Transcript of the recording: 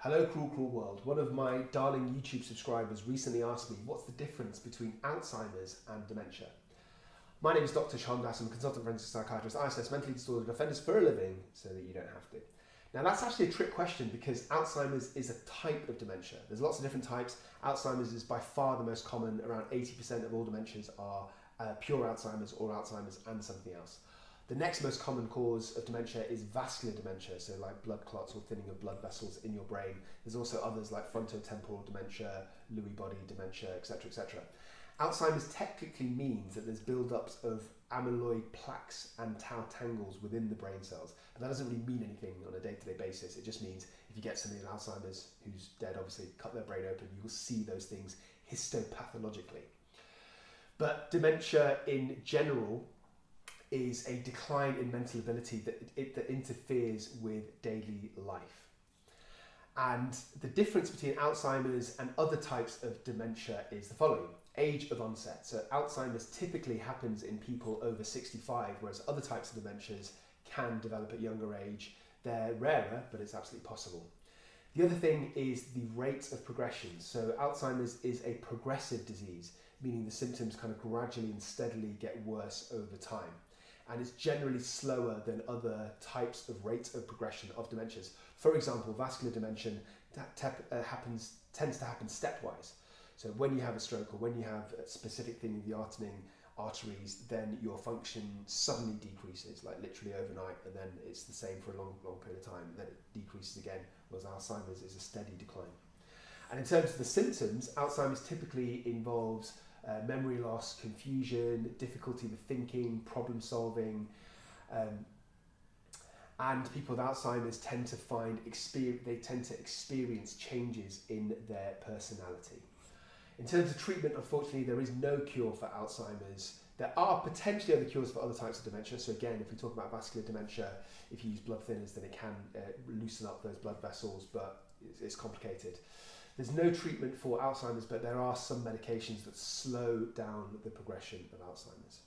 Hello, cruel world. One of my darling YouTube subscribers recently asked me what's the difference between Alzheimer's and dementia. My name is Dr. Sohom. I'm a consultant forensic psychiatrist. I assess mentally disordered offenders for a living so that you don't have to. Now that's actually a trick question because Alzheimer's is a type of dementia. There's lots of different types. Alzheimer's is by far the most common. Around 80% of all dementias are pure Alzheimer's or Alzheimer's and something else. The next most common cause of dementia is vascular dementia, so like blood clots or thinning of blood vessels in your brain. There's also others like frontotemporal dementia, Lewy body dementia, etc., etc. Alzheimer's technically means that there's build-ups of amyloid plaques and tau tangles within the brain cells. And that doesn't really mean anything on a day-to-day basis. It just means if you get somebody with Alzheimer's who's dead, obviously, cut their brain open, you will see those things histopathologically. But dementia in general is a decline in mental ability that interferes with daily life. And the difference between Alzheimer's and other types of dementia is the following. Age of onset. So Alzheimer's typically happens in people over 65, whereas other types of dementias can develop at younger age. They're rarer, but it's absolutely possible. The other thing is the rate of progression. So Alzheimer's is a progressive disease, meaning the symptoms kind of gradually and steadily get worse over time. And it's generally slower than other types of rates of progression of dementias. For example, vascular dementia tends to happen stepwise. So when you have a stroke or when you have a specific thing in the arteries, then your function suddenly decreases, like literally overnight, and then it's the same for a long period of time, and then it decreases again, whereas Alzheimer's is a steady decline. And in terms of the symptoms, Alzheimer's typically involves memory loss, confusion, difficulty with thinking, problem solving, and people with Alzheimer's tend to experience changes in their personality. In terms of treatment, unfortunately, there is no cure for Alzheimer's. There are potentially other cures for other types of dementia. So again, if we talk about vascular dementia, if you use blood thinners, then it can loosen up those blood vessels, but it's complicated. There's no treatment for Alzheimer's, but there are some medications that slow down the progression of Alzheimer's.